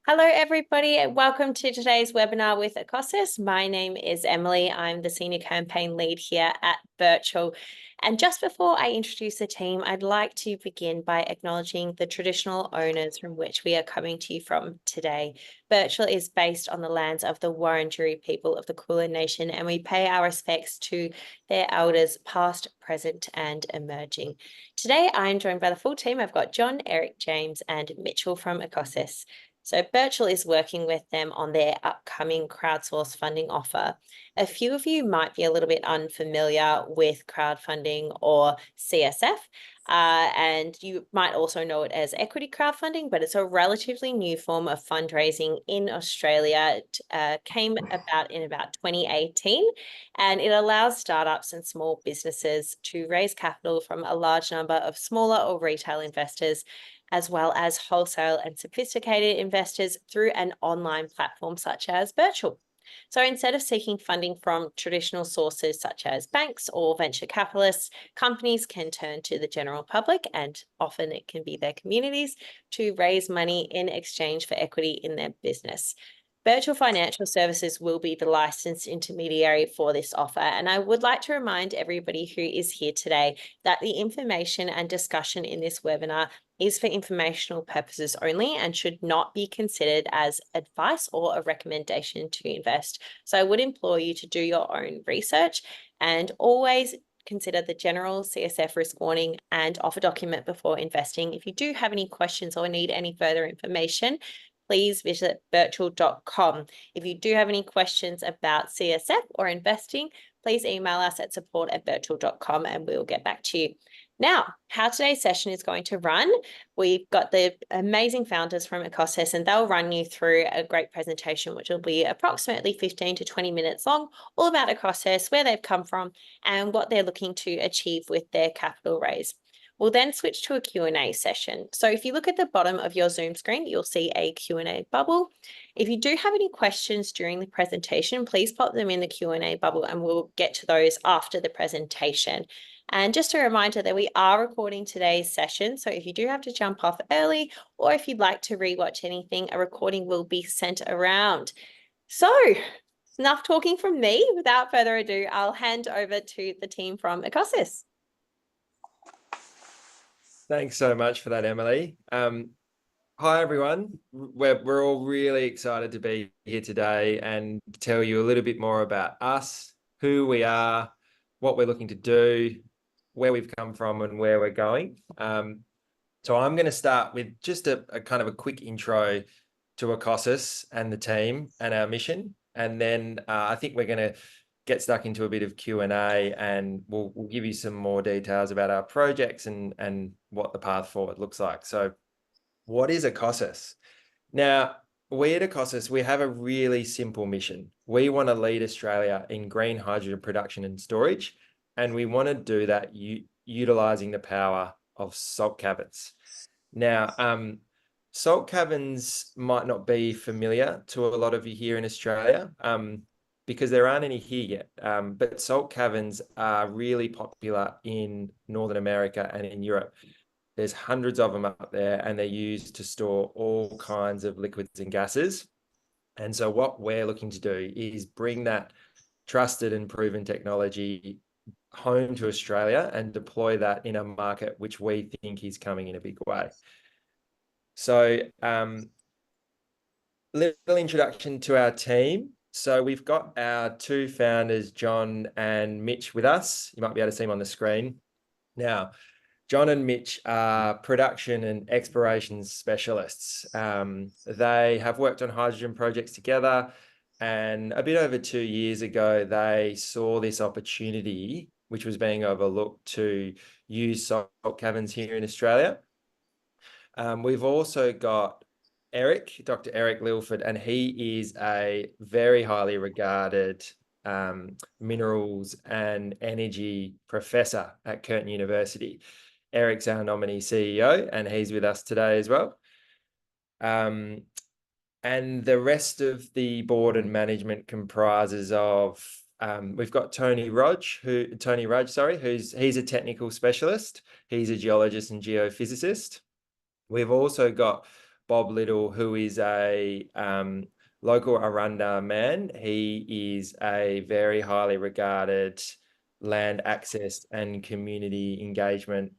Hello, everybody, and welcome to today's webinar with Ecossaus. My name is Emily. I'm the Senior Campaign Lead here at Birchal. And just before I introduce the team, I'd like to begin by acknowledging the traditional owners from which we are coming to you from today. Birchal is based on the lands of the Wurundjeri people of the Kulin Nation, and we pay our respects to their elders past, present, and emerging. Today, I'm joined by the full team. I've got John, Eric, James, and Mitchell from Ecossaus. So Birchal is working with them on their upcoming crowdsource funding offer. A few of you might be a little bit unfamiliar with crowdfunding or CSF, and you might also know it as equity crowdfunding, but it's a relatively new form of fundraising in Australia. It came about in about 2018, and it allows startups and small businesses to raise capital from a large number of smaller or retail investors, as well as wholesale and sophisticated investors through an online platform such as Birchal. So instead of seeking funding from traditional sources such as banks or venture capitalists, companies can turn to the general public, and often it can be their communities, to raise money in exchange for equity in their business. Birchal Financial Services will be the licensed intermediary for this offer. And I would like to remind everybody who is here today that the information and discussion in this webinar is for informational purposes only and should not be considered as advice or a recommendation to invest. So I would implore you to do your own research and always consider the general CSF risk warning and offer document before investing. If you do have any questions or need any further information, please visit birchal.com. If you do have any questions about CSF or investing, please email us at support@birchal.com and we'll get back to you. Now, how today's session is going to run, we've got the amazing founders from Ecossaus, and they'll run you through a great presentation, which will be approximately 15 to 20 minutes long, all about Ecossaus, where they've come from, and what they're looking to achieve with their capital raise. We'll then switch to a Q&A session. So if you look at the bottom of your Zoom screen, you'll see a Q&A bubble. If you do have any questions during the presentation, please pop them in the Q&A bubble and we'll get to those after the presentation. And just a reminder that we are recording today's session. So if you do have to jump off early, or if you'd like to rewatch anything, a recording will be sent around. So enough talking from me. Without further ado, I'll hand over to the team from Ecossaus. Thanks so much for that, Emily. Hi, everyone. We're all really excited to be here today and tell you a little bit more about us, who we are, what we're looking to do, where we've come from and where we're going. So I'm going to start with just a kind of a quick intro to Ecossaus and the team and our mission. And then I think we're going to get stuck into a bit of Q&A and we'll give you some more details about our projects and what the path forward looks like. So what is Ecossaus? Now, we at Ecossaus, we have a really simple mission. We want to lead Australia in green hydrogen production and storage, and we want to do that utilizing the power of salt caverns. Now, salt caverns might not be familiar to a lot of you here in Australia, because there aren't any here yet. But salt caverns are really popular in Northern America and in Europe. There's hundreds of them up there and they're used to store all kinds of liquids and gases. And so what we're looking to do is bring that trusted and proven technology home to Australia and deploy that in a market which we think is coming in a big way. So little introduction to our team. So we've got our two founders, John and Mitch, with us. You might be able to see them on the screen. Now, John and Mitch are production and exploration specialists. They have worked on hydrogen projects together, and a bit over 2 years ago, they saw this opportunity, which was being overlooked, to use salt caverns here in Australia. We've also got Eric, Dr. Eric Lilford, and he is a very highly regarded minerals and energy professor at Curtin University. Eric's our nominee CEO, and he's with us today as well. And the rest of the board and management comprises of, we've got Tony Rudge, he's a technical specialist. He's a geologist and geophysicist. We've also got Bob Little, who is a local Arunda man. He is a very highly regarded land access and community engagement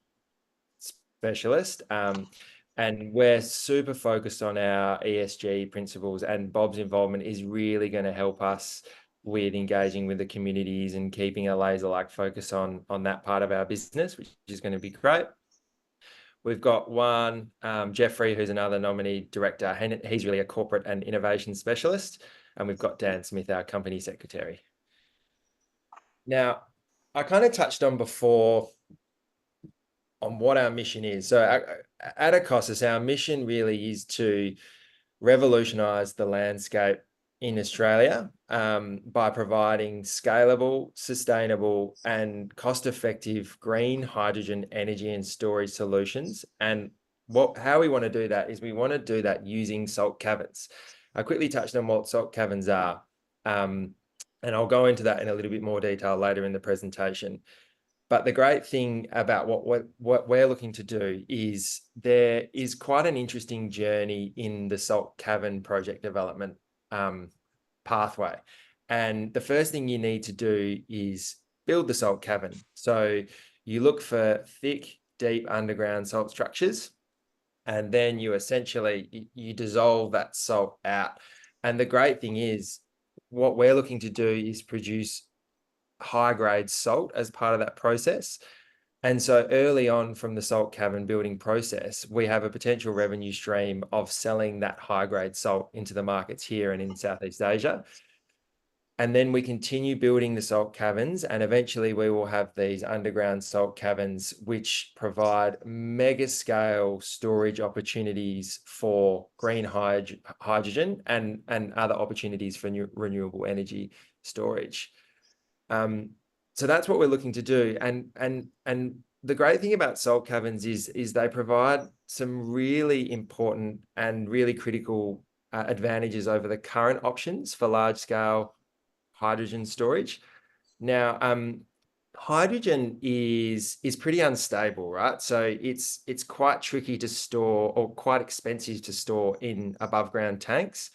specialist. And we're super focused on our ESG principles, and Bob's involvement is really going to help us with engaging with the communities and keeping a laser-like focus on that part of our business, which is going to be great. We've got one, Jeffrey, who's another nominee director, and he's really a corporate and innovation specialist. And we've got Dan Smith, our company secretary. Now, I kind of touched on before on what our mission is. So at Ecossaus, our mission really is to revolutionise the landscape in Australia by providing scalable, sustainable, and cost-effective green hydrogen energy and storage solutions. And how we want to do that is we want to do that using salt caverns. I quickly touched on what salt caverns are, and I'll go into that in a little bit more detail later in the presentation. But the great thing about what we're looking to do is there is quite an interesting journey in the salt cavern project development pathway. And the first thing you need to do is build the salt cavern. So you look for thick, deep underground salt structures, and then you essentially you dissolve that salt out. And the great thing is what we're looking to do is produce high-grade salt as part of that process. And so early on from the salt cavern building process, we have a potential revenue stream of selling that high-grade salt into the markets here and in Southeast Asia. And then we continue building the salt caverns, and eventually we will have these underground salt caverns, which provide mega scale storage opportunities for green hydrogen and other opportunities for renewable energy storage. So that's what we're looking to do. And the great thing about salt caverns is they provide some really important and really critical advantages over the current options for large scale hydrogen storage. Now, hydrogen is pretty unstable, right? So it's quite tricky to store, or quite expensive to store in above ground tanks.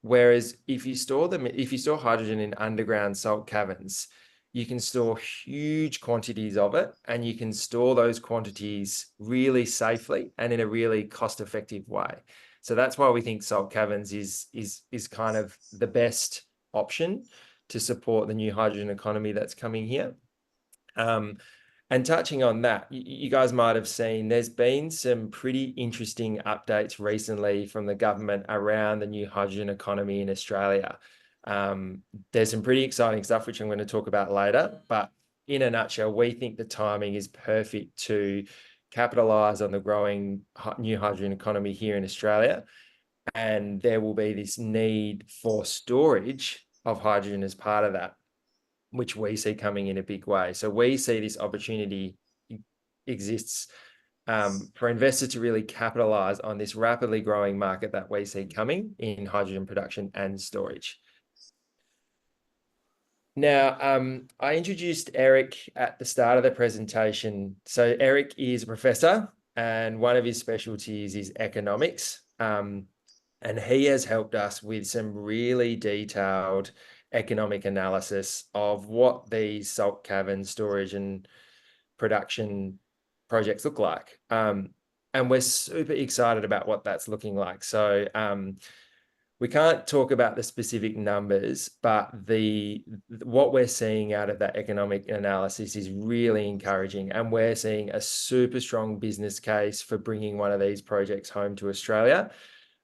Whereas if you store hydrogen in underground salt caverns, you can store huge quantities of it, and you can store those quantities really safely and in a really cost-effective way. So that's why we think salt caverns is kind of the best option to support the new hydrogen economy that's coming here. And touching on that, you guys might have seen there's been some pretty interesting updates recently from the government around the new hydrogen economy in Australia. There's some pretty exciting stuff, which I'm going to talk about later. But in a nutshell, we think the timing is perfect to capitalise on the growing new hydrogen economy here in Australia. And there will be this need for storage of hydrogen as part of that, which we see coming in a big way. So we see this opportunity exists for investors to really capitalize on this rapidly growing market that we see coming in hydrogen production and storage. Now, I introduced Eric at the start of the presentation. So Eric is a professor, and one of his specialties is economics. And he has helped us with some really detailed economic analysis of what these salt cavern storage and production projects look like. And we're super excited about what that's looking like. So we can't talk about the specific numbers, but what we're seeing out of that economic analysis is really encouraging. And we're seeing a super strong business case for bringing one of these projects home to Australia.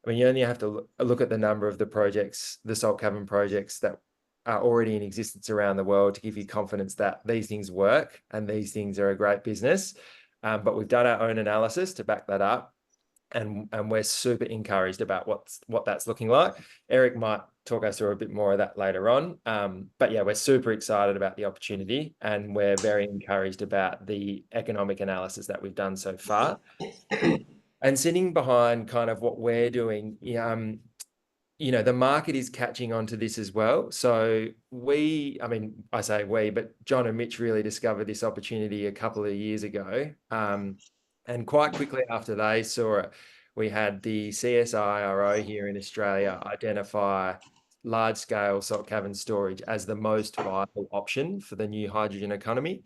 I mean, you only have to look at the number of the projects, the salt cavern projects that are already in existence around the world to give you confidence that these things work and these things are a great business. But we've done our own analysis to back that up, and we're super encouraged about what that's looking like. Eric might talk us through a bit more of that later on. But yeah, we're super excited about the opportunity, and we're very encouraged about the economic analysis that we've done so far. And sitting behind kind of what we're doing, the market is catching on to this as well. So I say we, but John and Mitch really discovered this opportunity a couple of years ago. And quite quickly after they saw it, we had the CSIRO here in Australia identify large-scale salt cavern storage as the most viable option for the new hydrogen economy.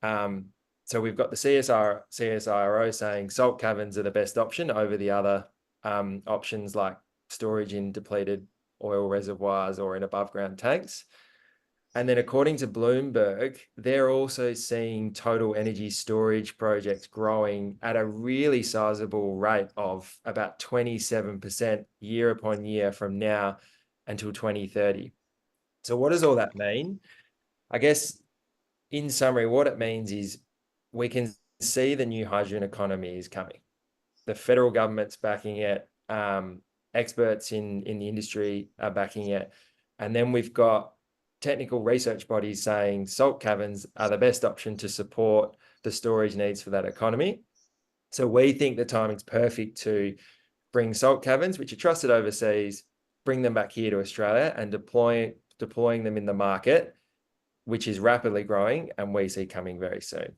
So we've got the CSIRO saying salt caverns are the best option over the other options like storage in depleted oil reservoirs or in above ground tanks. And then according to Bloomberg, they're also seeing total energy storage projects growing at a really sizable rate of about 27% year upon year from now until 2030. So what does all that mean? I guess in summary, what it means is we can see the new hydrogen economy is coming. The federal government's backing it. Experts in the industry are backing it. And then we've got technical research bodies saying salt caverns are the best option to support the storage needs for that economy. So we think the timing's perfect to bring salt caverns, which are trusted overseas, bring them back here to Australia and deploying them in the market, which is rapidly growing and we see coming very soon.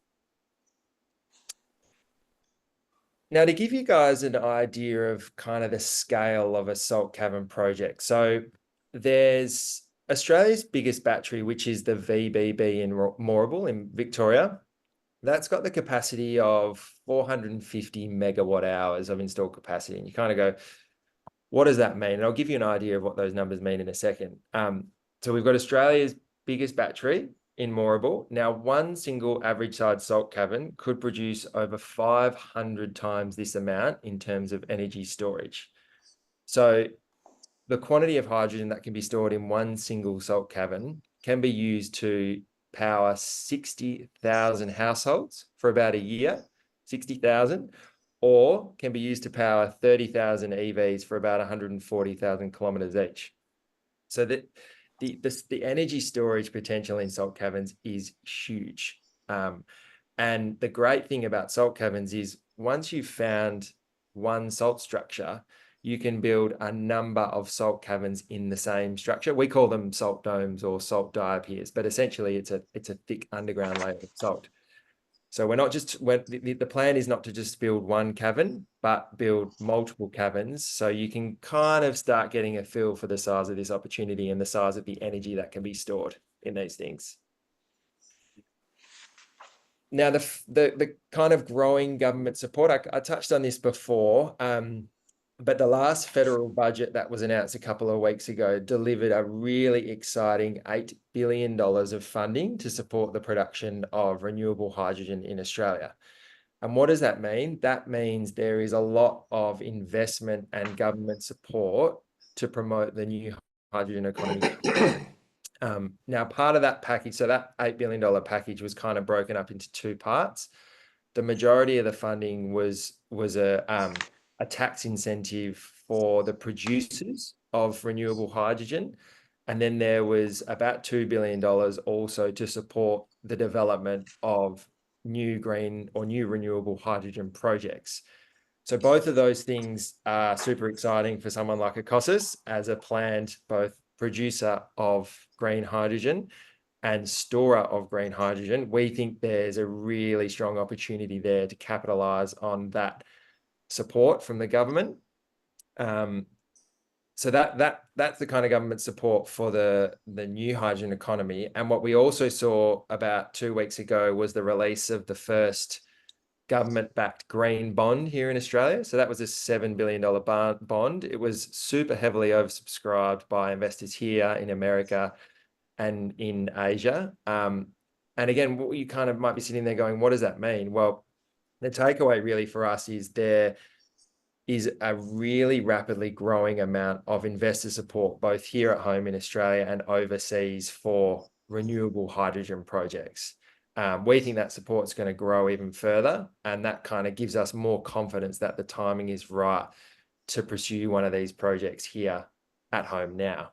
Now, to give you guys an idea of kind of the scale of a salt cavern project. So there's Australia's biggest battery, which is the VBB in Moorabool in Victoria. That's got the capacity of 450 megawatt hours of installed capacity. And you kind of go, what does that mean? And I'll give you an idea of what those numbers mean in a second. So we've got Australia's biggest battery in Moorabool. Now, one single average sized salt cavern could produce over 500 times this amount in terms of energy storage. So the quantity of hydrogen that can be stored in one single salt cavern can be used to power 60,000 households for about a year, 60,000, or can be used to power 30,000 EVs for about 140,000 kilometers each. So that the energy storage potential in salt caverns is huge. And the great thing about salt caverns is once you've found one salt structure, you can build a number of salt caverns in the same structure. We call them salt domes or salt diapirs, but essentially it's a thick underground layer of salt. So the plan is not to just build one cavern, but build multiple caverns. So you can kind of start getting a feel for the size of this opportunity and the size of the energy that can be stored in these things. Now, the kind of growing government support, I touched on this before, but the last federal budget that was announced a couple of weeks ago delivered a really exciting $8 billion of funding to support the production of renewable hydrogen in Australia. And what does that mean? That means there is a lot of investment and government support to promote the new hydrogen economy. Now, part of that package, so that $8 billion package was kind of broken up into two parts. The majority of the funding was a tax incentive for the producers of renewable hydrogen. And then there was about $2 billion also to support the development of new green or new renewable hydrogen projects. So both of those things are super exciting for someone like Ecossaus as a planned both producer of green hydrogen and storer of green hydrogen. We think there's a really strong opportunity there to capitalize on that support from the government. So that's the kind of government support for the new hydrogen economy. And what we also saw about 2 weeks ago was the release of the first government-backed green bond here in Australia. So that was a $7 billion bond. It was super heavily oversubscribed by investors here in America and in Asia. And again, you kind of might be sitting there going, what does that mean? Well, the takeaway really for us is there is a really rapidly growing amount of investor support, both here at home in Australia and overseas for renewable hydrogen projects. We think that support is going to grow even further, and that kind of gives us more confidence that the timing is right to pursue one of these projects here at home now.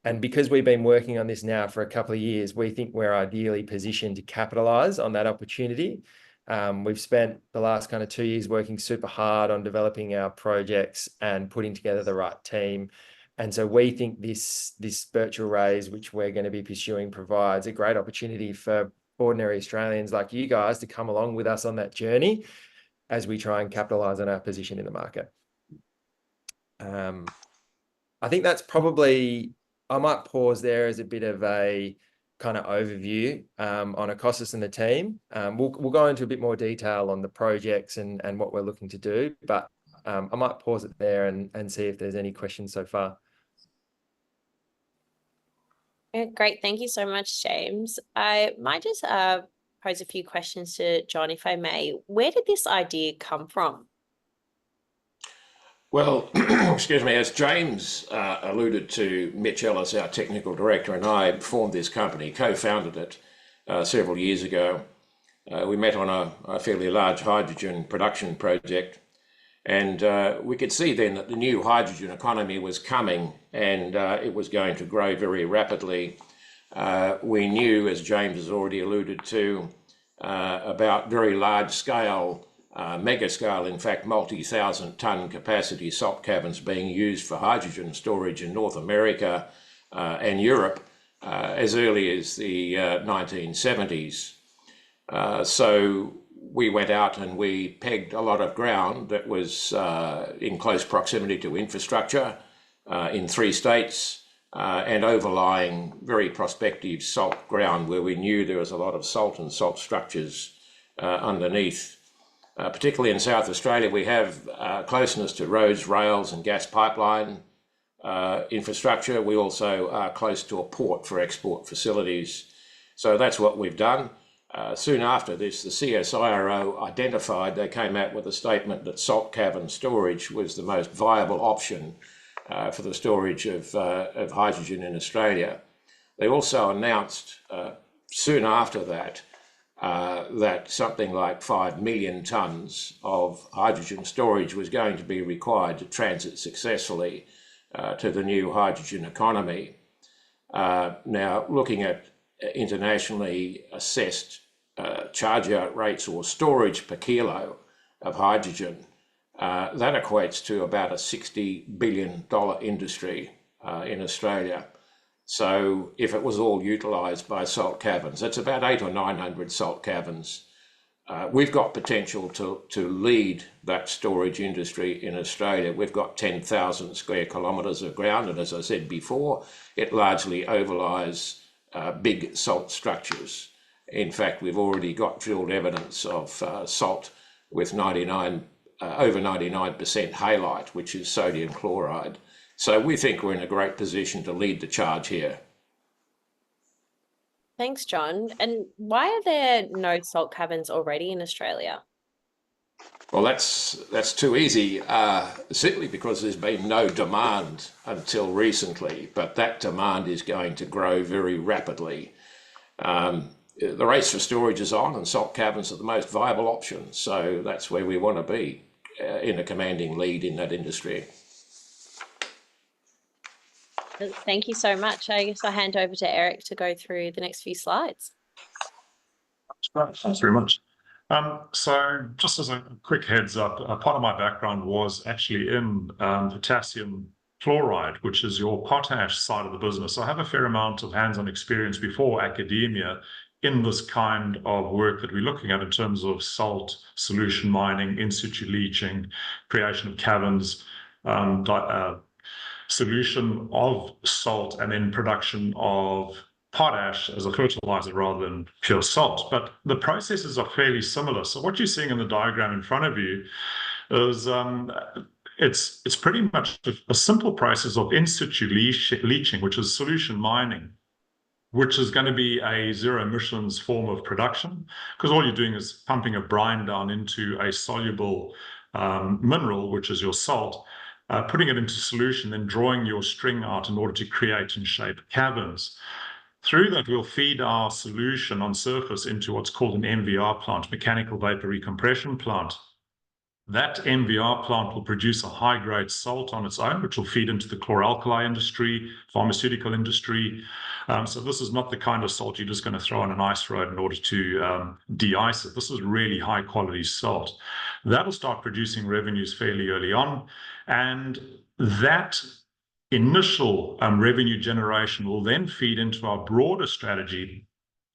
And because we've been working on this now for a couple of years, we think we're ideally positioned to capitalize on that opportunity. We've spent the last kind of 2 years working super hard on developing our projects and putting together the right team. And so we think this Birchal raise, which we're going to be pursuing, provides a great opportunity for ordinary Australians like you guys to come along with us on that journey. as we try and capitalize on our position in the market. I think that's probably, I might pause there as a bit of a kind of overview on Ecossaus and the team. We'll go into a bit more detail on the projects and what we're looking to do, but I might pause it there and see if there's any questions so far. Great. Thank you so much, James. I might just pose a few questions to John, if I may. Where did this idea come from? Well, excuse me, as James alluded to, Mitch Ellis, our technical director, and I formed this company, co-founded it several years ago. We met on a fairly large hydrogen production project, and we could see then that the new hydrogen economy was coming, and it was going to grow very rapidly. We knew, as James has already alluded to, about very large scale, mega scale, in fact, multi-thousand ton capacity salt caverns being used for hydrogen storage in North America and Europe as early as the 1970s. So we went out and we pegged a lot of ground that was in close proximity to infrastructure in 3 states and overlying very prospective salt ground where we knew there was a lot of salt and salt structures underneath. Particularly in South Australia, we have closeness to roads, rails and gas pipeline infrastructure. We also are close to a port for export facilities. So that's what we've done. Soon after this, the CSIRO identified, they came out with a statement that salt cavern storage was the most viable option for the storage of hydrogen in Australia. They also announced soon after that that something like 5 million tonnes of hydrogen storage was going to be required to transit successfully to the new hydrogen economy. Now, looking at internationally assessed charge-out rates or storage per kilo of hydrogen, that equates to about a $60 billion industry in Australia. So if it was all utilised by salt caverns, that's about 800 or 900 salt caverns. We've got potential to lead that storage industry in Australia. We've got 10,000 square kilometres of ground, and as I said before, it largely overlies big salt structures. In fact, we've already got drilled evidence of salt with over 99% halite, which is sodium chloride. So we think we're in a great position to lead the charge here. Thanks, John. And why are there no salt caverns already in Australia? Well, that's too easy, simply because there's been no demand until recently, but that demand is going to grow very rapidly. The race for storage is on, and salt caverns are the most viable option. So that's where we want to be, in a commanding lead in that industry. Thank you so much. I guess I'll hand over to Eric to go through the next few slides. That's great. Thanks very much. So just as a quick heads up, part of my background was actually in potassium chloride, which is your potash side of the business. So I have a fair amount of hands-on experience before academia in this kind of work that we're looking at in terms of salt, solution mining, in situ leaching, creation of caverns, solution of salt, and then production of potash as a fertilizer rather than pure salt. But the processes are fairly similar. So what you're seeing in the diagram in front of you is it's pretty much a simple process of in situ leaching, which is solution mining, which is going to be a zero emissions form of production, because all you're doing is pumping a brine down into a soluble mineral, which is your salt, putting it into solution, then drawing your string out in order to create and shape caverns. Through that, we'll feed our solution on surface into what's called an MVR plant, mechanical vapor recompression plant. That MVR plant will produce a high-grade salt on its own, which will feed into the chlor-alkali industry, pharmaceutical industry. So this is not the kind of salt you're just going to throw on an ice road in order to de-ice it. This is really high-quality salt. That'll start producing revenues fairly early on, and that initial revenue generation will then feed into our broader strategy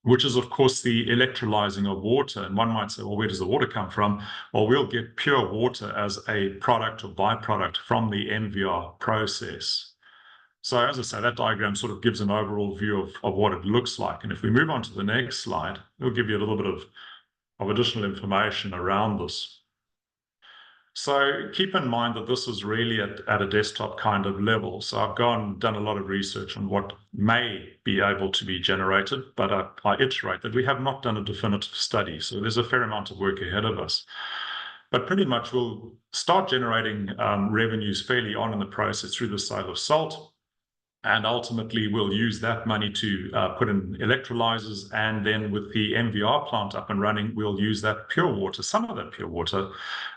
which is, of course, the electrolyzing of water. And one might say, well, where does the water come from? Well, we'll get pure water as a product or byproduct from the MVR process. So as I say, that diagram sort of gives an overall view of what it looks like. And if we move on to the next slide, it'll give you a little bit of additional information around this. So keep in mind that this is really at a desktop kind of level. So I've done a lot of research on what may be able to be generated, but I iterate that we have not done a definitive study. So there's a fair amount of work ahead of us. But pretty much we'll start generating revenues fairly on in the process through the sale of salt. And ultimately, we'll use that money to put in electrolyzers. And then with the MVR plant up and running, we'll use that pure water, some of that pure water,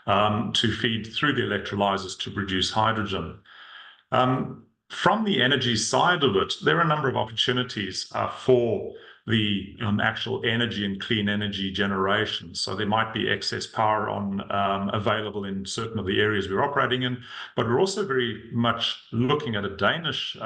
to feed through the electrolyzers to produce hydrogen. From the energy side of it, there are a number of opportunities for the actual energy and clean energy generation. So there might be excess power available in certain of the areas we're operating in, but we're also very much looking at a Danish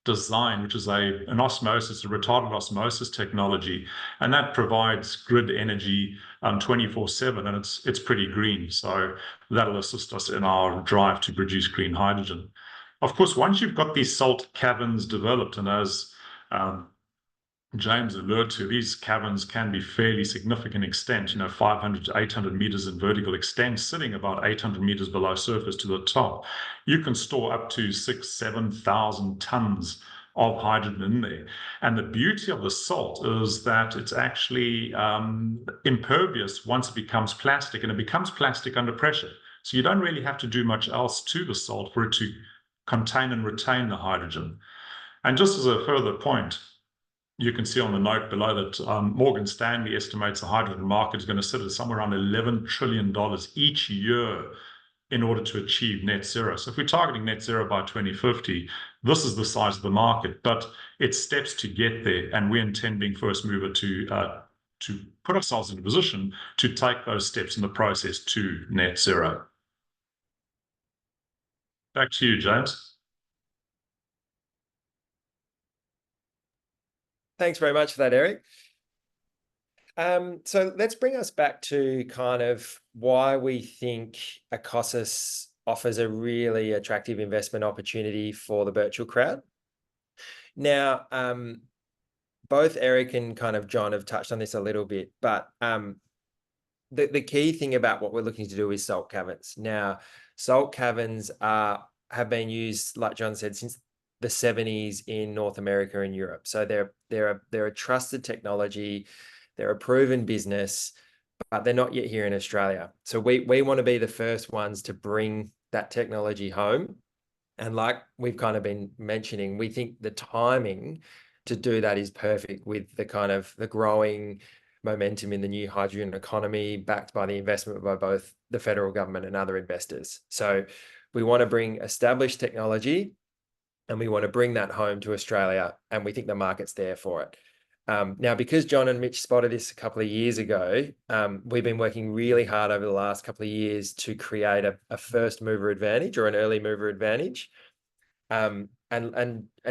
design, which is an osmosis, a retarded osmosis technology, and that provides grid energy 24/7, and it's pretty green. So that'll assist us in our drive to produce green hydrogen. Of course, once you've got these salt caverns developed, and as James alluded to, these caverns can be fairly significant extent, 500 to 800 meters in vertical extent, sitting about 800 meters below surface to the top. You can store up to 6,000 to 7,000 tons of hydrogen in there. And the beauty of the salt is that it's actually impervious once it becomes plastic, and it becomes plastic under pressure. So you don't really have to do much else to the salt for it to contain and retain the hydrogen. And just as a further point, you can see on the note below that Morgan Stanley estimates the hydrogen market is going to sit at somewhere around $11 trillion each year in order to achieve net zero. So if we're targeting net zero by 2050, this is the size of the market, but it's steps to get there. And we intend, being first mover, to put ourselves in a position to take those steps in the process to net zero. Back to you, James. Thanks very much for that, Eric. So let's bring us back to kind of why we think Ecossaus offers a really attractive investment opportunity for the Birchal crowd. Now, both Eric and kind of John have touched on this a little bit, but the key thing about what we're looking to do is salt caverns. Now, salt caverns have been used, like John said, since the 70s in North America and Europe. So they're a trusted technology, they're a proven business, but they're not yet here in Australia. So we want to be the first ones to bring that technology home. And like we've kind of been mentioning, we think the timing to do that is perfect with the kind of the growing momentum in the new hydrogen economy, backed by the investment by both the federal government and other investors. So we want to bring established technology, and we want to bring that home to Australia, and we think the market's there for it. Now, because John and Mitch spotted this a couple of years ago, we've been working really hard over the last couple of years to create a first mover advantage or an early mover advantage. And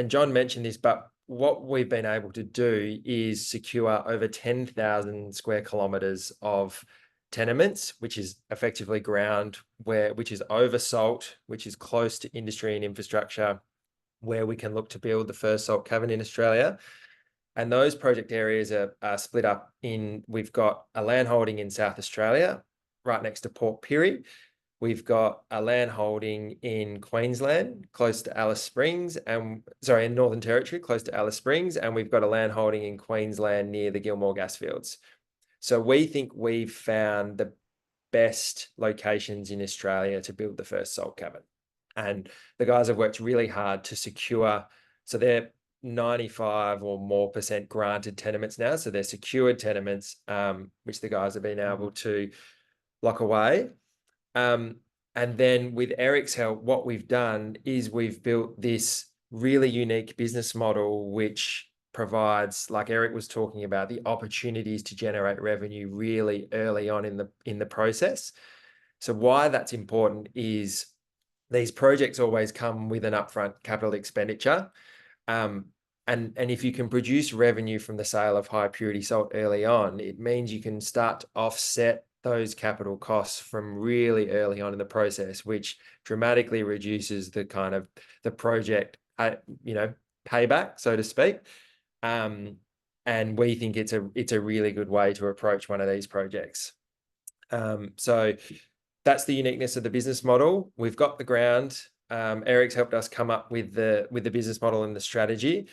John mentioned this, but what we've been able to do is secure over 10,000 square kilometres of tenements, which is effectively ground which is over salt, which is close to industry and infrastructure, where we can look to build the first salt cavern in Australia. And those project areas are split up in, we've got a land holding in South Australia, right next to Port Pirie. We've got a land holding in Queensland, close to Alice Springs, in Northern Territory, close to Alice Springs. And we've got a land holding in Queensland near the Gilmore gas fields. So we think we've found the best locations in Australia to build the first salt cavern. And the guys have worked really hard to secure, so they're 95% or more granted tenements now. So they're secured tenements, which the guys have been able to lock away. And then with Eric's help, what we've done is we've built this really unique business model, which provides, like Eric was talking about, the opportunities to generate revenue really early on in the process. So why that's important is these projects always come with an upfront capital expenditure. And And if you can produce revenue from the sale of high purity salt early on, it means you can start to offset those capital costs from really early on in the process, which dramatically reduces the kind of the project, payback, so to speak. And we think it's a really good way to approach one of these projects. So that's the uniqueness of the business model. We've got the ground. Eric's helped us come up with the business model and the strategy.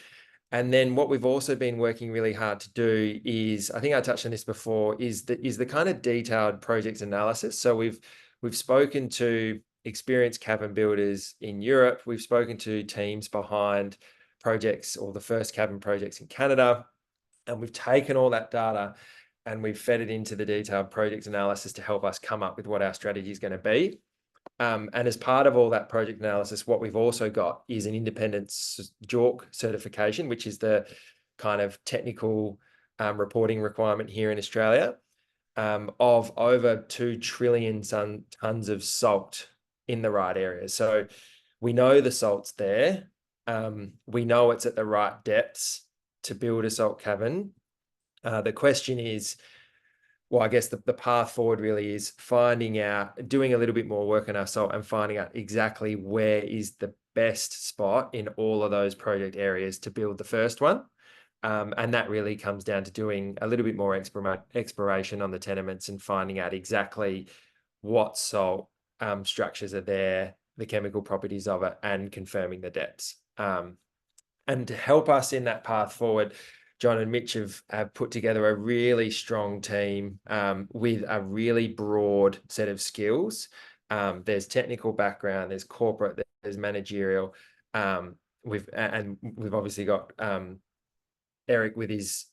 And then what we've also been working really hard to do is, I think I touched on this before, is the kind of detailed project analysis. So we've spoken to experienced cavern builders in Europe. We've spoken to teams behind projects or the first cavern projects in Canada. And we've taken all that data and we've fed it into the detailed project analysis to help us come up with what our strategy is going to be. And as part of all that project analysis, what we've also got is an independent JORC certification, which is the kind of technical reporting requirement here in Australia, of over 2 trillion tons of salt in the right area. So we know the salt's there. We know it's at the right depths to build a salt cavern. The question is, well, I guess the path forward really is finding out, doing a little bit more work on our salt and finding out exactly where is the best spot in all of those project areas to build the first one. And that really comes down to doing a little bit more exploration on the tenements and finding out exactly what salt structures are there, the chemical properties of it, and confirming the depths. And to help us in that path forward, John and Mitch have put together a really strong team with a really broad set of skills. There's technical background, there's corporate, there's managerial. We've obviously got Eric with his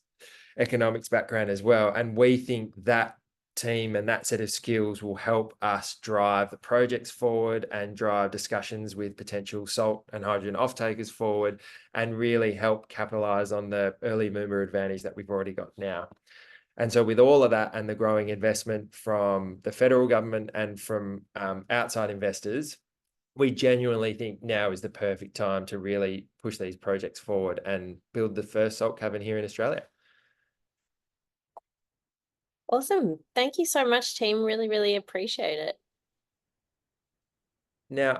economics background as well. And we think that team and that set of skills will help us drive the projects forward and drive discussions with potential salt and hydrogen off-takers forward and really help capitalize on the early mover advantage that we've already got now. And so with all of that and the growing investment from the federal government and from outside investors, we genuinely think now is the perfect time to really push these projects forward and build the first salt cavern here in Australia. Awesome. Thank you so much, team. Really, really appreciate it. Now,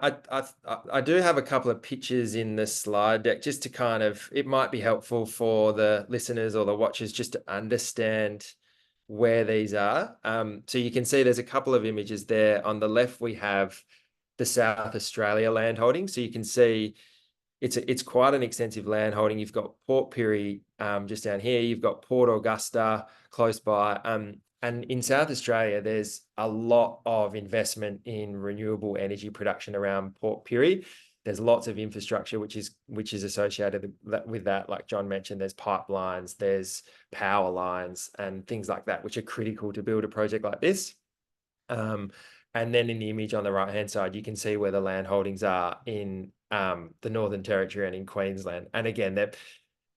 I do have a couple of pictures in the slide deck just to kind of, it might be helpful for the listeners or the watchers just to understand where these are. So you can see there's a couple of images there. On the left, we have the South Australia land holding. So you can see it's quite an extensive land holding. You've got Port Pirie just down here. You've got Port Augusta close by. And in South Australia, there's a lot of investment in renewable energy production around Port Pirie. There's lots of infrastructure which is associated with that. Like John mentioned, there's pipelines, there's power lines and things like that, which are critical to build a project like this. And then in the image on the right-hand side, you can see where the land holdings are in the Northern Territory and in Queensland. And again,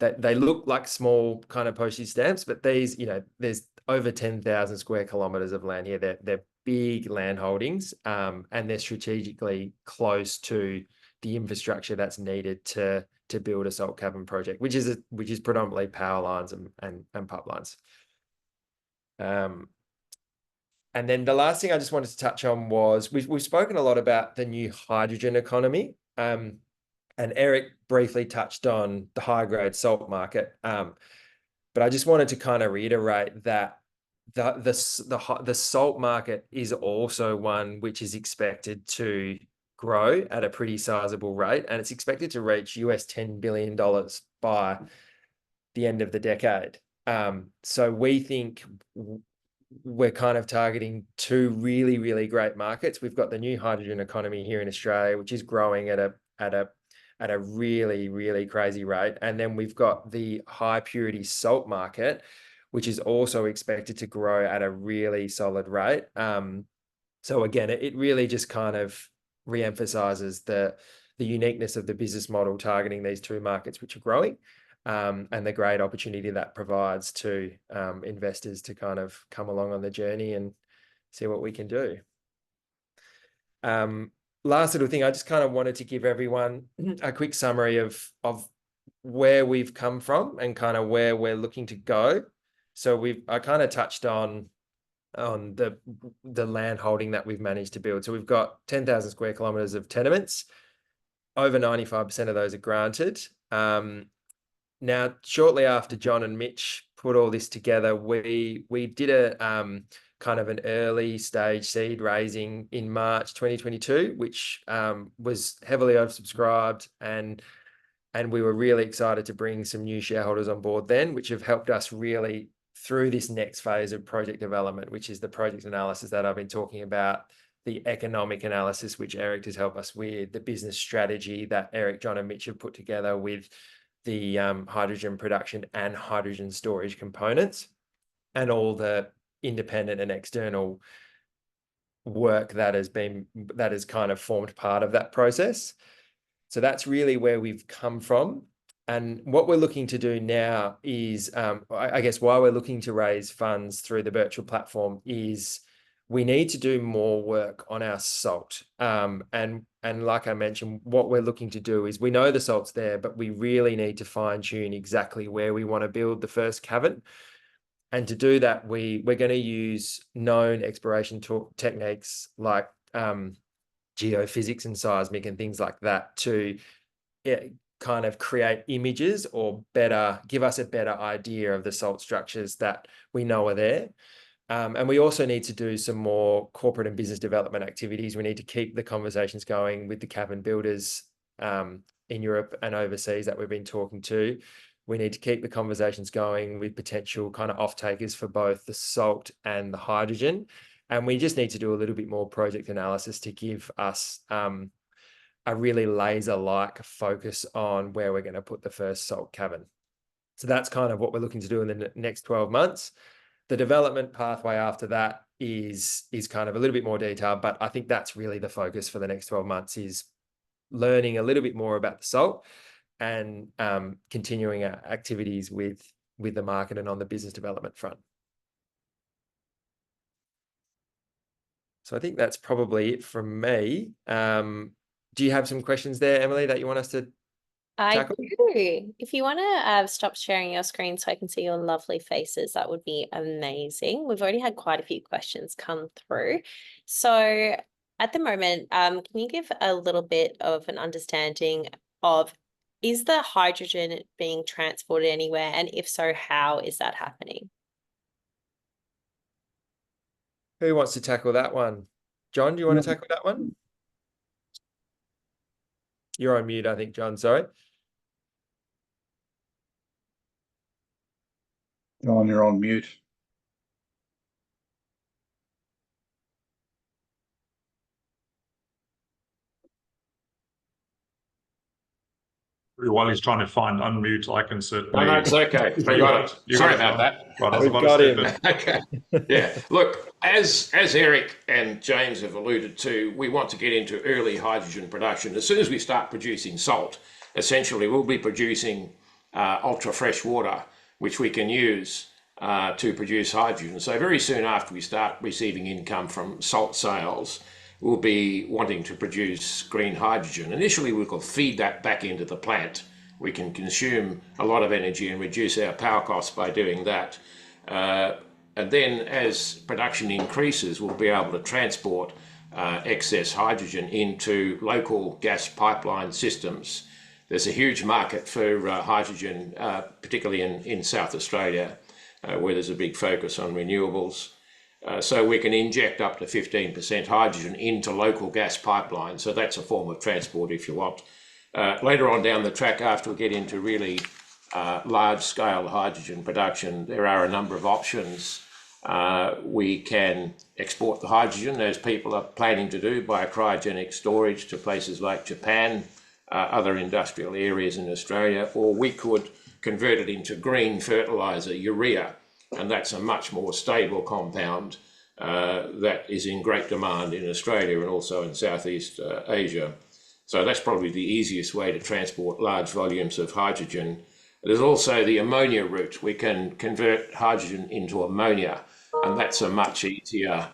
they look like small kind of postage stamps, but these, there's over 10,000 square kilometres of land here. They're big land holdings, and they're strategically close to the infrastructure that's needed to build a salt cavern project, which is predominantly power lines and pipelines. And then the last thing I just wanted to touch on was we've spoken a lot about the new hydrogen economy. And Eric briefly touched on the high-grade salt market. But I just wanted to kind of reiterate that the salt market is also one which is expected to grow at a pretty sizable rate, and it's expected to reach US $10 billion by the end of the decade. So we think we're kind of targeting two really, really great markets. We've got the new hydrogen economy here in Australia, which is growing at a really, really crazy rate. And then we've got the high purity salt market, which is also expected to grow at a really solid rate. So again, it really just kind of reemphasizes the uniqueness of the business model targeting these two markets, which are growing, and the great opportunity that provides to investors to kind of come along on the journey and see what we can do. Last little thing, I just kind of wanted to give everyone a quick summary of where we've come from and kind of where we're looking to go. So I kind of touched on the land holding that we've managed to build. So we've got 10,000 square kilometers of tenements. Over 95% of those are granted. Now, shortly after John and Mitch put all this together, we did a kind of an early stage seed raising in March 2022, which was heavily oversubscribed, and we were really excited to bring some new shareholders on board then, which have helped us really through this next phase of project development, which is the project analysis that I've been talking about, the economic analysis, which Eric has helped us with, the business strategy that Eric, John, and Mitch have put together with the hydrogen production and hydrogen storage components, and all the independent and external work that has kind of formed part of that process. So that's really where we've come from. And what we're looking to do now is, I guess why we're looking to raise funds through the Birchal platform is we need to do more work on our salt. And like I mentioned, what we're looking to do is we know the salt's there, but we really need to fine tune exactly where we want to build the first cavern. And to do that, we're going to use known exploration techniques like geophysics and seismic and things like that to kind of create images or give us a better idea of the salt structures that we know are there. And we also need to do some more corporate and business development activities. We need to keep the conversations going with the cavern builders in Europe and overseas that we've been talking to. We need to keep the conversations going with potential kind of off-takers for both the salt and the hydrogen. And we just need to do a little bit more project analysis to give us a really laser-like focus on where we're going to put the first salt cavern. So that's kind of what we're looking to do in the next 12 months. The development pathway after that is kind of a little bit more detailed, but I think that's really the focus for the next 12 months, is learning a little bit more about the salt and continuing our activities with the market and on the business development front. So I think that's probably it from me. Do you have some questions there, Emily, that you want us to tackle? I do. If you want to stop sharing your screen so I can see your lovely faces, that would be amazing. We've already had quite a few questions come through. So at the moment, can you give a little bit of an understanding of, is the hydrogen being transported anywhere? And if so, how is that happening? Who wants to tackle that one? John, do you want to tackle that one? You're on mute, I think, John. Sorry. John, you're on mute. While he's trying to find unmute, I can certainly... No, it's okay. I got it. Sorry about that. Right, We've got him. Okay. Yeah. Look, as Eric and James have alluded to, we want to get into early hydrogen production. As soon as we start producing salt, essentially we'll be producing ultra fresh water, which we can use to produce hydrogen. So very soon after we start receiving income from salt sales, we'll be wanting to produce green hydrogen. Initially, we will feed that back into the plant. We can consume a lot of energy and reduce our power costs by doing that. And then as production increases, we'll be able to transport excess hydrogen into local gas pipeline systems. There's a huge market for hydrogen, particularly in South Australia, where there's a big focus on renewables. So we can inject up to 15% hydrogen into local gas pipelines. So that's a form of transport if you want. Later on down the track, after we get into really large-scale hydrogen production, there are a number of options. We can export the hydrogen, as people are planning to do, by cryogenic storage to places like Japan, other industrial areas in Australia, or we could convert it into green fertiliser, urea, and that's a much more stable compound that is in great demand in Australia and also in Southeast Asia. So that's probably the easiest way to transport large volumes of hydrogen. There's also the ammonia route. We can convert hydrogen into ammonia, and that's a much easier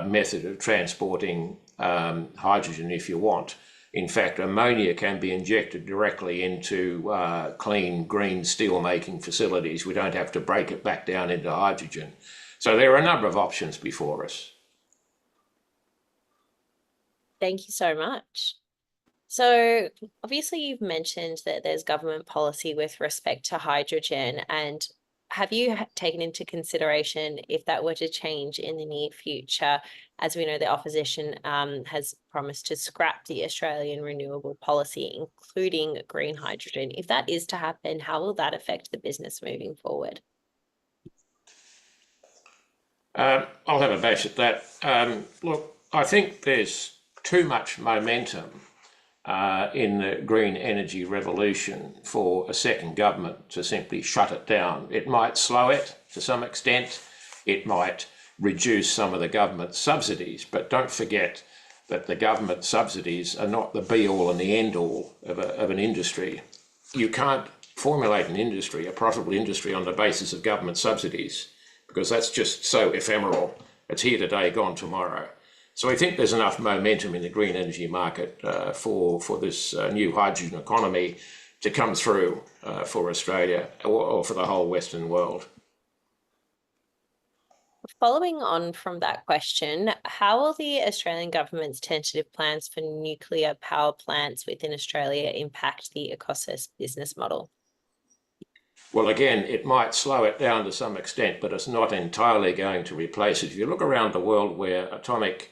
method of transporting hydrogen if you want. In fact, ammonia can be injected directly into clean green steel making facilities. We don't have to break it back down into hydrogen. So there are a number of options before us. Thank you so much. So obviously you've mentioned that there's government policy with respect to hydrogen, and have you taken into consideration if that were to change in the near future? As we know, the opposition has promised to scrap the Australian renewable policy, including green hydrogen. If that is to happen, how will that affect the business moving forward? I'll have a bash at that. Look, I think there's too much momentum in the green energy revolution for a second government to simply shut it down. It might slow it to some extent. It might reduce some of the government subsidies, but don't forget that the government subsidies are not the be-all and the end-all of an industry. You can't formulate an industry, a profitable industry, on the basis of government subsidies, because that's just so ephemeral. It's here today, gone tomorrow. So I think there's enough momentum in the green energy market for this new hydrogen economy to come through for Australia or for the whole Western world. Following on from that question, how will the Australian government's tentative plans for nuclear power plants within Australia impact the Ecossaus business model? Well, again, it might slow it down to some extent, but it's not entirely going to replace it. If you look around the world where atomic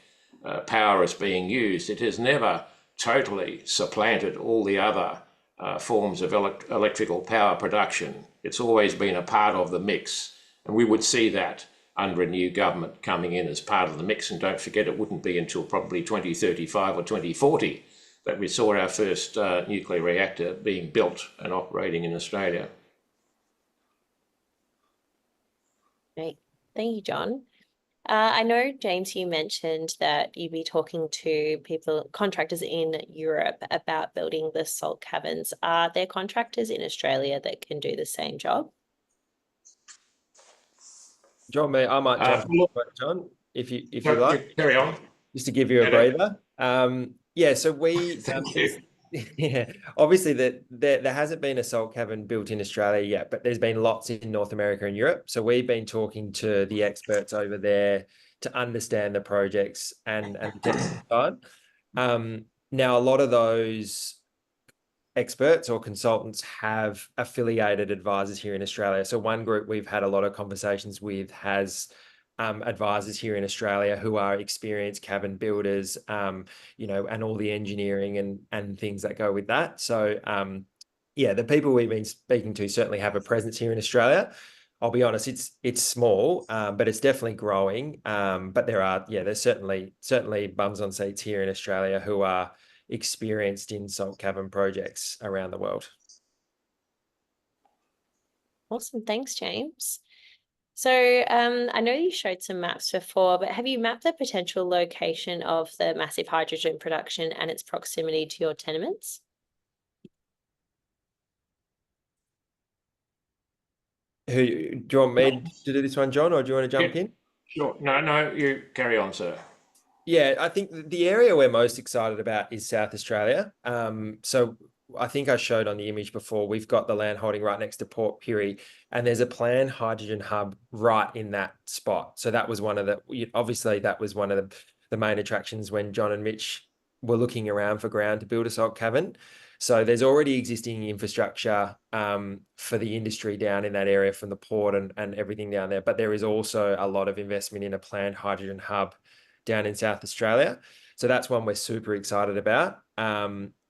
power is being used, it has never totally supplanted all the other forms of electrical power production. It's always been a part of the mix, and we would see that under a new government coming in as part of the mix. And don't forget, it wouldn't be until probably 2035 or 2040 that we saw our first nuclear reactor being built and operating in Australia. Great. Thank you, John. I know, James, you mentioned that you'd be talking to contractors in Europe about building the salt caverns. Are there contractors in Australia that can do the same job? John, I might jump in, John, if you like. Carry on. Just to give you a breather. Yeah, so we yeah, obviously there hasn't been a salt cavern built in Australia yet, but there's been lots in North America and Europe. So we've been talking to the experts over there to understand the projects and the technical side. Now, a lot of those experts or consultants have affiliated advisors here in Australia. So one group we've had a lot of conversations with has advisors here in Australia who are experienced cavern builders, you know, and all the engineering and things that go with that. So yeah, the people we've been speaking to certainly have a presence here in Australia. I'll be honest, it's small, but it's definitely growing. But there's certainly bums on seats here in Australia who are experienced in salt cavern projects around the world. Awesome. Thanks, James. So I know you showed some maps before, but have you mapped the potential location of the massive hydrogen production and its proximity to your tenements? Do you want me to do this one, John, or do you want to jump in? Sure. No, you carry on, sir. Yeah, I think the area we're most excited about is South Australia. So I think I showed on the image before, we've got the land holding right next to Port Pirie, and there's a planned hydrogen hub right in that spot. So that was one of the main attractions when John and Mitch were looking around for ground to build a salt cavern. So there's already existing infrastructure for the industry down in that area from the port and everything down there. But there is also a lot of investment in a planned hydrogen hub down in South Australia. So that's one we're super excited about.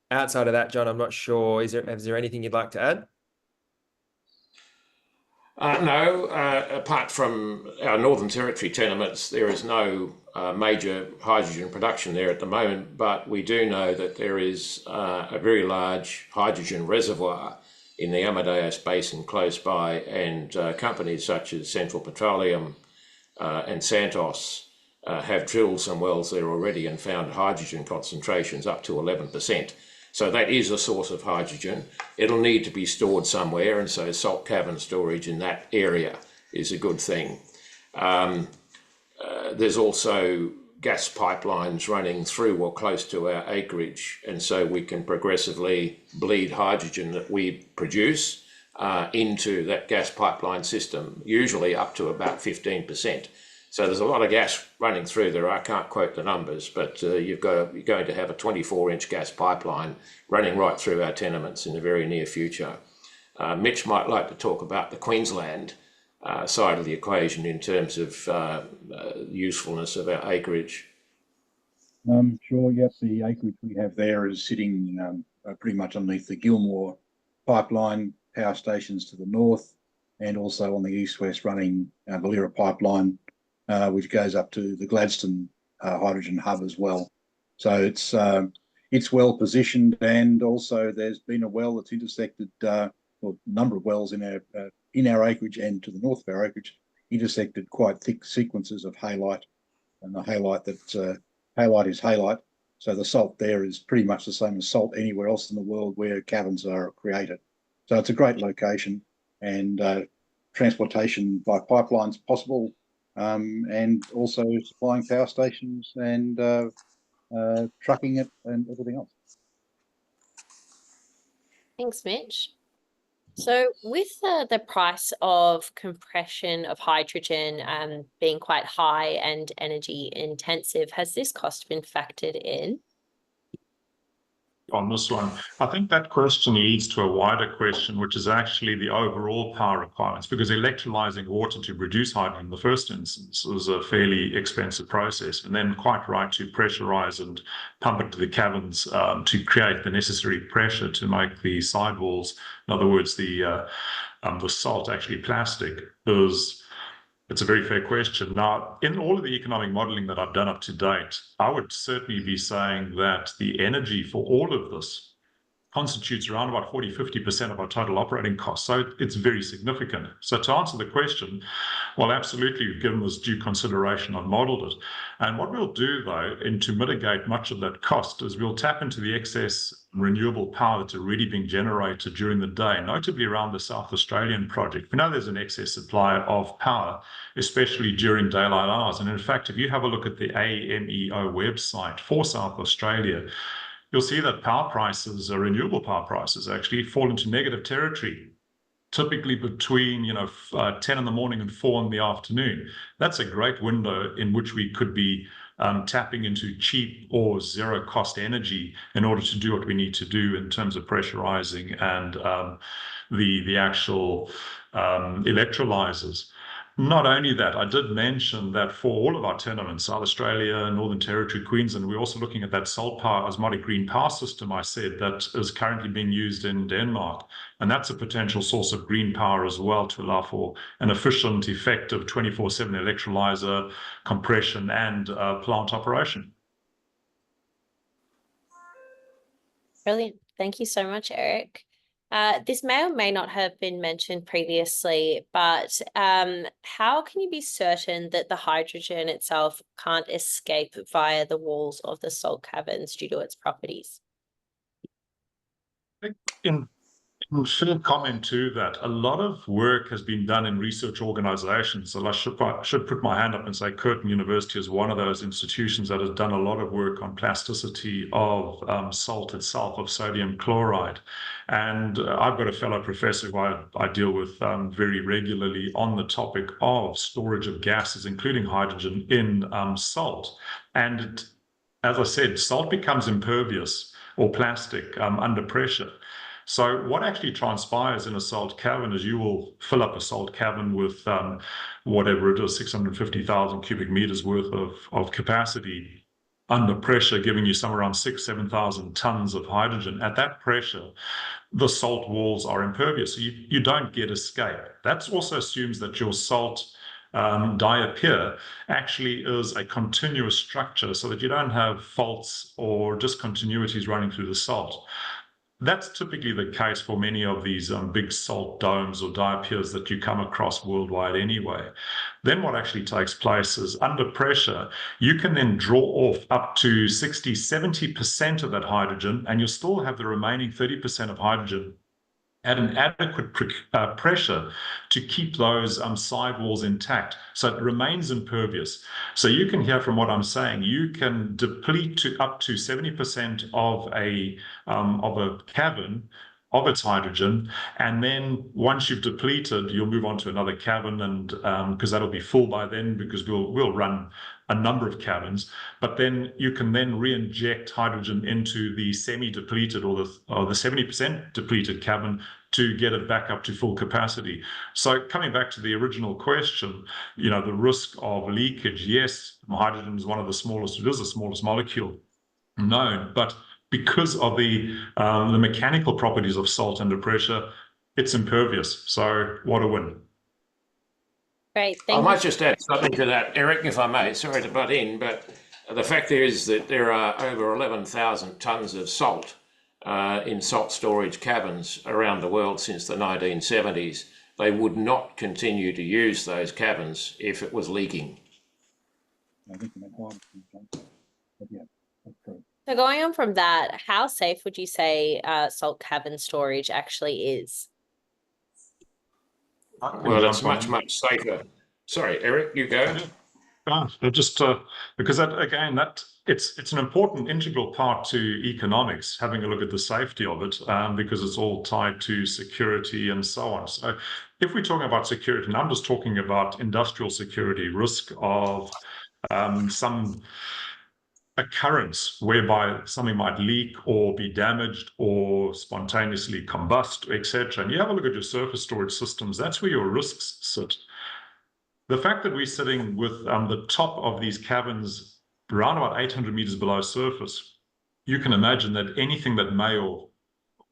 Outside of that, John, I'm not sure, is there anything you'd like to add? No, apart from our Northern Territory tenements, there is no major hydrogen production there at the moment, but we do know that there is a very large hydrogen reservoir in the Amadeus Basin close by, and companies such as Central Petroleum and Santos have drilled some wells there already and found hydrogen concentrations up to 11%. So that is a source of hydrogen. It'll need to be stored somewhere, and so salt cavern storage in that area is a good thing. There's also gas pipelines running through or close to our acreage, and so we can progressively bleed hydrogen that we produce into that gas pipeline system, usually up to about 15%. So there's a lot of gas running through there. I can't quote the numbers, but you're going to have a 24-inch gas pipeline running right through our tenements in the very near future. Mitch might like to talk about the Queensland side of the equation in terms of usefulness of our acreage. Sure, yep, the acreage we have there is sitting pretty much underneath the Gilmore pipeline power stations to the north, and also on the east-west running Valera pipeline, which goes up to the Gladstone hydrogen hub as well. So it's well positioned, and also there's been a well that's intersected, or a number of wells in our acreage and to the north of our acreage, intersected quite thick sequences of halite, and the halite that halite is halite. So the salt there is pretty much the same as salt anywhere else in the world where caverns are created. So it's a great location, and transportation by pipelines possible, and also supplying power stations and trucking it and everything else. Thanks, Mitch. So with the price of compression of hydrogen being quite high and energy intensive, has this cost been factored in? On this one, I think that question leads to a wider question, which is actually the overall power requirements, because electrolyzing water to produce hydrogen in the first instance is a fairly expensive process, and then quite right to pressurize and pump it to the caverns to create the necessary pressure to make the sidewalls, in other words, the salt actually plastic, it's a very fair question. Now, in all of the economic modeling that I've done up to date, I would certainly be saying that the energy for all of this constitutes around about 40–50% of our total operating costs. So it's very significant. So to answer the question, well, absolutely, we've given this due consideration and modeled it. And what we'll do, though, and to mitigate much of that cost, is we'll tap into the excess renewable power that's already being generated during the day, notably around the South Australian project. We know there's an excess supply of power, especially during daylight hours. And in fact, if you have a look at the AMEO website for South Australia, you'll see that power prices, renewable power prices, actually fall into negative territory, typically between 10 in the morning and 4 in the afternoon. That's a great window in which we could be tapping into cheap or zero cost energy in order to do what we need to do in terms of pressurizing and the actual electrolyzers. Not only that, I did mention that for all of our tenements, South Australia, Northern Territory, Queensland, we're also looking at that salt power osmotic green power system, I said, that is currently being used in Denmark. And that's a potential source of green power as well to allow for an efficient, effective 24/7 electrolyzer, compression, and plant operation. Brilliant. Thank you so much, Eric. This may or may not have been mentioned previously, but how can you be certain that the hydrogen itself can't escape via the walls of the salt caverns due to its properties? In short comment to that, a lot of work has been done in research organizations. So I should put my hand up and say Curtin University is one of those institutions that has done a lot of work on plasticity of salt itself, of sodium chloride. And I've got a fellow professor who I deal with very regularly on the topic of storage of gases, including hydrogen, in salt. And as I said, salt becomes impervious or plastic under pressure. So what actually transpires in a salt cavern is you will fill up a salt cavern with whatever it is, 650,000 cubic meters worth of capacity under pressure, giving you somewhere around 7,000 tons of hydrogen. At that pressure, the salt walls are impervious, so you don't get escape. That also assumes that your salt diapir actually is a continuous structure so that you don't have faults or discontinuities running through the salt. That's typically the case for many of these big salt domes or diapirs that you come across worldwide anyway. Then what actually takes place is under pressure, you can then draw off up to 60–70% of that hydrogen, and you'll still have the remaining 30% of hydrogen at an adequate pressure to keep those sidewalls intact, so it remains impervious. So you can hear from what I'm saying, you can deplete to up to 70% of a cavern of its hydrogen, and then once you've depleted, you'll move on to another cavern, and because that'll be full by then, because we'll run a number of caverns, but then you can then re-inject hydrogen into the semi-depleted or the 70% depleted cavern to get it back up to full capacity. So coming back to the original question, you know, the risk of leakage, yes, hydrogen is one of the smallest, it is the smallest molecule known, but because of the mechanical properties of salt under pressure, it's impervious. So what a win. Great, I thank might you. just add something to that, Eric, if I may. Sorry to butt in, but the fact is that there are over 11,000 tonnes of salt in salt storage caverns around the world since the 1970s. They would not continue to use those caverns if it was leaking. I think you meant hydrogen, John. But yeah, that's true. So going on from that, how safe would you say salt cavern storage actually is? Well, it's much, much safer. Sorry, Eric, you go. Just because that again, that it's an important integral part to economics, having a look at the safety of it, because it's all tied to security and so on. So if we're talking about security, and I'm just talking about industrial security, risk of some occurrence whereby something might leak or be damaged or spontaneously combust, etc. And you have a look at your surface storage systems, that's where your risks sit. The fact that we're sitting with the top of these caverns around about 800 meters below surface, you can imagine that anything that may or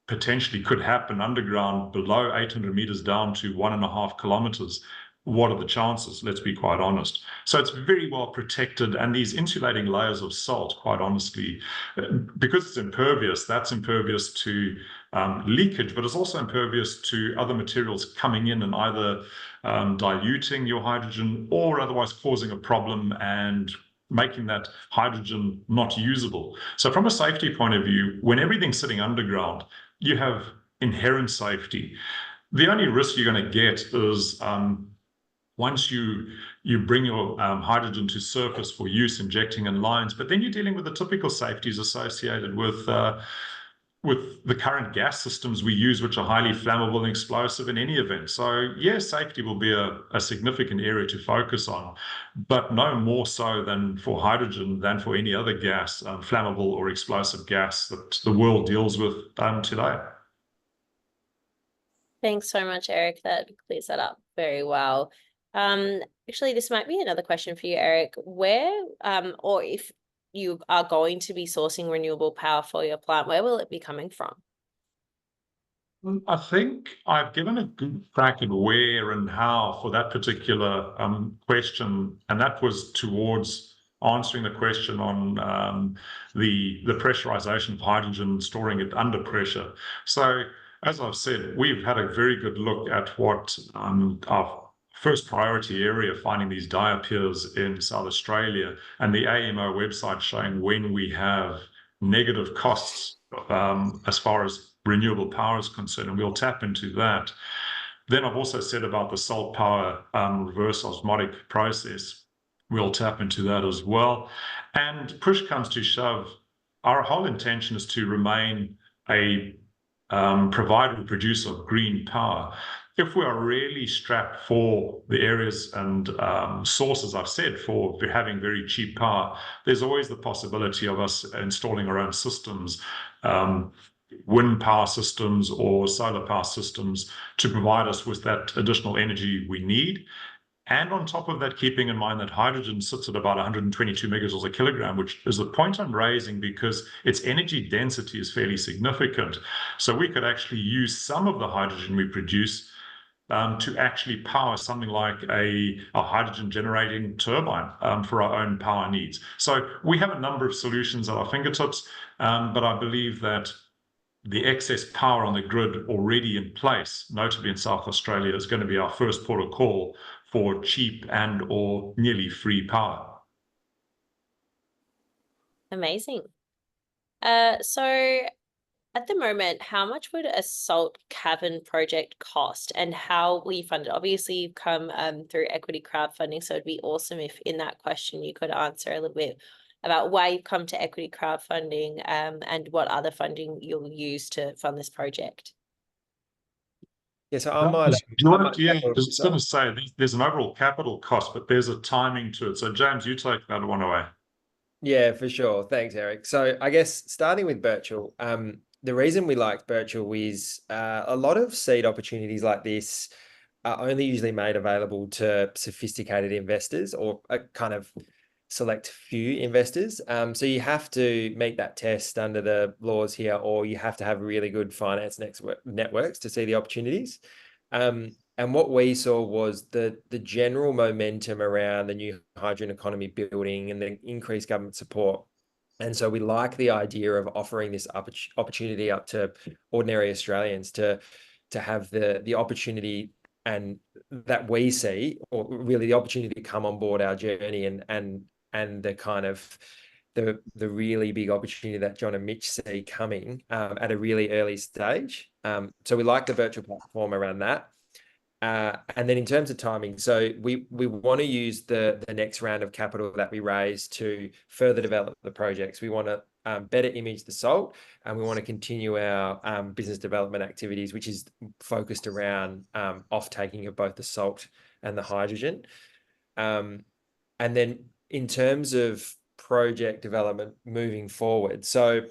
potentially could happen underground below 800 meters down to 1.5 kilometers, what are the chances? Let's be quite honest. So it's very well protected, and these insulating layers of salt, quite honestly, because it's impervious, that's impervious to leakage, but it's also impervious to other materials coming in and either diluting your hydrogen or otherwise causing a problem and making that hydrogen not usable. So from a safety point of view, when everything's sitting underground, you have inherent safety. The only risk you're going to get is once you bring your hydrogen to surface for use, injecting in lines, but then you're dealing with the typical safeties associated with the current gas systems we use, which are highly flammable and explosive in any event. So yes, safety will be a significant area to focus on, but no more so than for hydrogen than for any other gas, flammable or explosive gas that the world deals with today. Thanks so much, Eric. That clears that up very well. Actually, this might be another question for you, Eric. Where, or if you are going to be sourcing renewable power for your plant, where will it be coming from? I think I've given a good crack at where and how for that particular question, and that was towards answering the question on the pressurization of hydrogen, storing it under pressure. So as I've said, we've had a very good look at what our first priority area, finding these diapirs in South Australia, and the AMO website showing when we have negative costs as far as renewable power is concerned, and we'll tap into that. Then I've also said about the salt power reverse osmotic process. We'll tap into that as well. And push comes to shove, our whole intention is to remain a provider and producer of green power. If we are really strapped for the areas and sources I've said for having very cheap power, there's always the possibility of us installing our own systems, wind power systems or solar power systems, to provide us with that additional energy we need. And on top of that, keeping in mind that hydrogen sits at about 122 megajoules a kilogram, which is the point I'm raising because its energy density is fairly significant. So we could actually use some of the hydrogen we produce to actually power something like a hydrogen generating turbine for our own power needs. So we have a number of solutions at our fingertips, but I believe that the excess power on the grid already in place, notably in South Australia, is going to be our first port of call for cheap and or nearly free power. Amazing. So at the moment, how much would a salt cavern project cost, and how will you fund it? Obviously, you've come through equity crowdfunding, so it'd be awesome if in that question you could answer a little bit about why you've come to equity crowdfunding and what other funding you'll use to fund this project. Yeah, so I might. Do you want to, I I was going to say there's an overall capital cost, but there's a timing to it. So James, you take that one away. Yeah, for sure. Thanks, Eric. So I guess starting with Birchal, the reason we liked Birchal is a lot of seed opportunities like this are only usually made available to sophisticated investors or a kind of select few investors. So you have to meet that test under the laws here, or you have to have really good finance networks to see the opportunities. And what we saw was the general momentum around the new hydrogen economy building and the increased government support. And so we like the idea of offering this opportunity up to ordinary Australians to have the opportunity and that we see, or really the opportunity to come on board our journey and the kind of the really big opportunity that John and Mitch see coming at a really early stage. So we like the virtual platform around that. And then in terms of timing, so we want to use the next round of capital that we raise to further develop the projects. We want to better image the salt, and we want to continue our business development activities, which is focused around off-taking of both the salt and the hydrogen. And then in terms of project development moving forward, so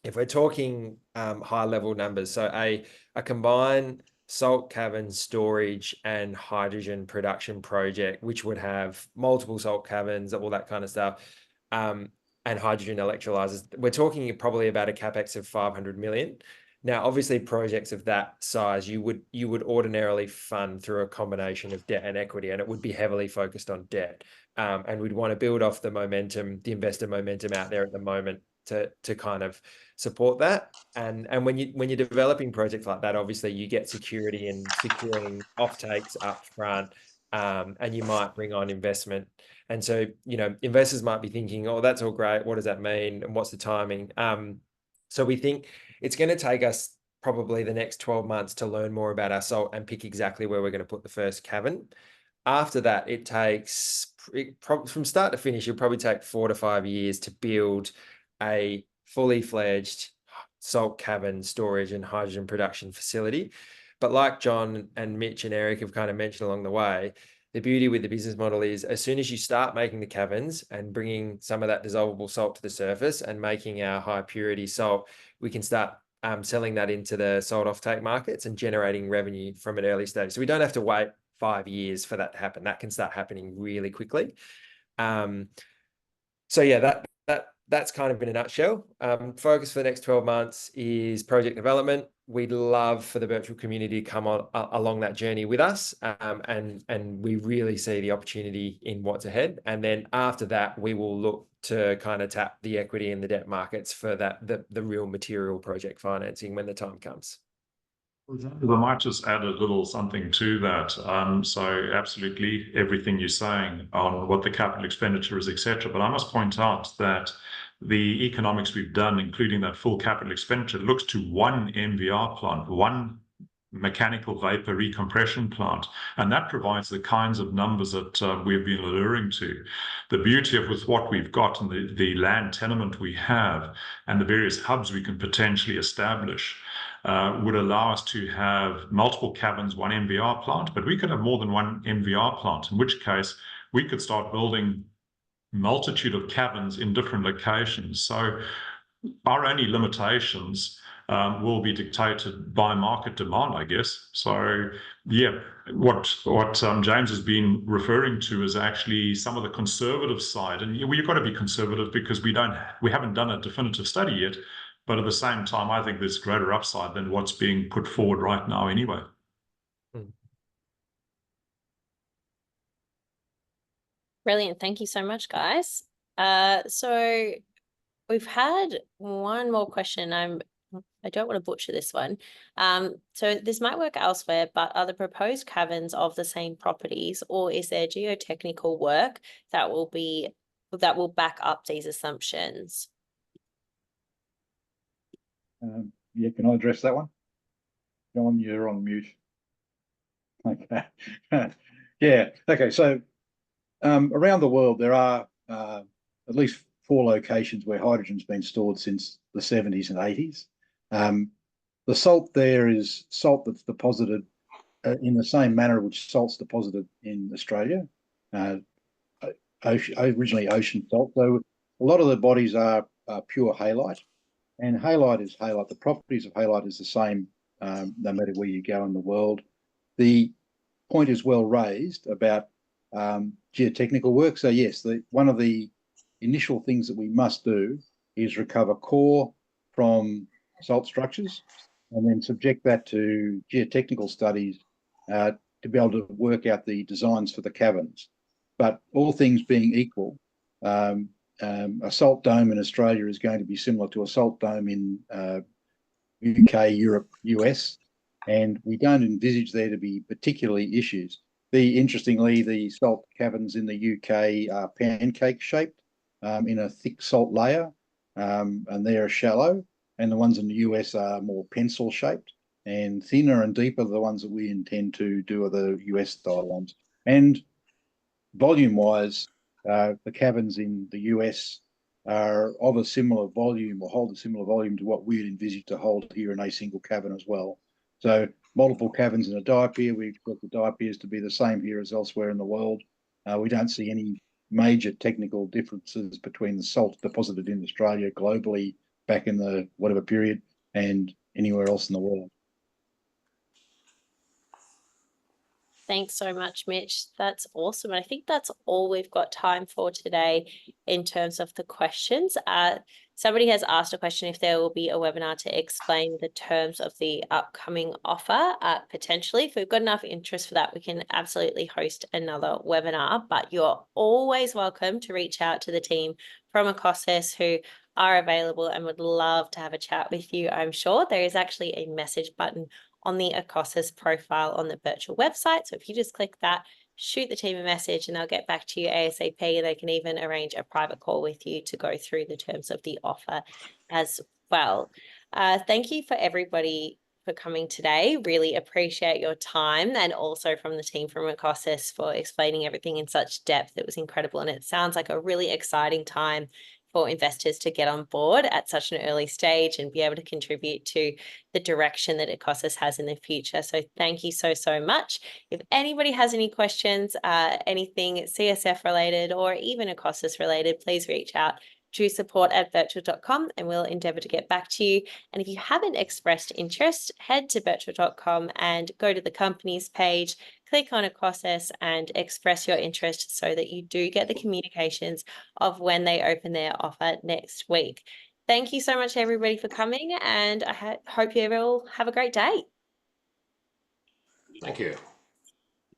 if we're talking high-level numbers, so a combined salt cavern storage and hydrogen production project, which would have multiple salt caverns, all that kind of stuff, and hydrogen electrolyzers. We're talking probably about a capex of 500 million. Now, obviously, projects of that size, you would ordinarily fund through a combination of debt and equity, and it would be heavily focused on debt. And we'd want to build off the momentum, the investor momentum out there at the moment to kind of support that. And when you're developing projects like that, obviously you get security and securing offtakes up front, and you might bring on investment. And so, investors might be thinking, oh, that's all great. What does that mean? And what's the timing? So we think it's going to take us probably the next 12 months to learn more about our salt and pick exactly where we're going to put the first cavern. After that, it takes from start to finish, it'll probably take 4 to 5 years to build a fully fledged salt cavern storage and hydrogen production facility. But like John and Mitch and Eric have kind of mentioned along the way, the beauty with the business model is as soon as you start making the caverns and bringing some of that dissolvable salt to the surface and making our high purity salt, we can start selling that into the salt offtake markets and generating revenue from an early stage. So we don't have to wait 5 years for that to happen. That can start happening really quickly. So yeah, that's kind of in a nutshell. Focus for the next 12 months is project development. We'd love for the Birchal community to come on along that journey with us, and we really see the opportunity in what's ahead. And then after that, we will look to kind of tap the equity and the debt markets for the real material project financing when the time comes. I might just add a little something to that. So absolutely everything you're saying on what the capital expenditure is, etc. But I must point out that the economics we've done, including that full capital expenditure, looks to one MVR plant, one mechanical vapor recompression plant, and that provides the kinds of numbers that we've been alluring to. The beauty of with what we've got and the land tenement we have and the various hubs we can potentially establish would allow us to have multiple caverns, one MVR plant, but we could have more than one MVR plant, in which case we could start building multitude of caverns in different locations. So our only limitations will be dictated by market demand, I guess. So yeah, what James has been referring to is actually some of the conservative side, and you've got to be conservative because we haven't done a definitive study yet. But at the same time, I think there's greater upside than what's being put forward right now anyway. Brilliant. Thank you so much, guys. So we've had one more question. I don't want to butcher this one. So this might work elsewhere, but are the proposed caverns of the same properties, or is there geotechnical work that will back up these assumptions? Yeah, can I address that one? John, you're on mute. Okay. Yeah. Okay. So around the world, there are at least 4 locations where hydrogen's been stored since the 70s and 80s. The salt there is salt that's deposited in the same manner which salt's deposited in Australia, originally ocean salt. So a lot of the bodies are pure halite, and halite is halite. The properties of halite is the same no matter where you go in the world. The point is well raised about geotechnical work. So yes, one of the initial things that we must do is recover core from salt structures and then subject that to geotechnical studies to be able to work out the designs for the caverns. But all things being equal, a salt dome in Australia is going to be similar to a salt dome in UK, Europe, US, and we don't envisage there to be particularly issues. Interestingly, the salt caverns in the UK are pancake shaped in a thick salt layer, and they're shallow, and the ones in the US are more pencil shaped, and thinner and deeper. The ones that we intend to do are the US style ones. And volume wise, the caverns in the US are of a similar volume or hold a similar volume to what we'd envisage to hold here in a single cavern as well. So multiple caverns in a diapir, we expect the diapirs to be the same here as elsewhere in the world. We don't see any major technical differences between the salt deposited in Australia globally back in the whatever period and anywhere else in the world. Thanks so much, Mitch. That's awesome. And I think that's all we've got time for today in terms of the questions. Somebody has asked a question if there will be a webinar to explain the terms of the upcoming offer. Potentially, if we've got enough interest for that, we can absolutely host another webinar. But you're always welcome to reach out to the team from Ecossaus who are available and would love to have a chat with you. I'm sure there is actually a message button on the Ecossaus profile on the Birchal website. So if you just click that, shoot the team a message and they'll get back to you ASAP. They can even arrange a private call with you to go through the terms of the offer as well. Thank you for everybody for coming today. Really appreciate your time, and also from the team from Ecossaus for explaining everything in such depth. It was incredible, and it sounds like a really exciting time for investors to get on board at such an early stage and be able to contribute to the direction that Ecossaus has in the future. So thank you so, so much. If anybody has any questions, anything CSF related or even Ecossaus related, please reach out to support@birchal.com and we'll endeavour to get back to you. And if you haven't expressed interest, head to birchal.com and go to the company's page, click on Ecossaus and express your interest so that you do get the communications of when they open their offer next week. Thank you so much, everybody, for coming, and I hope you all have a great day. Thank you.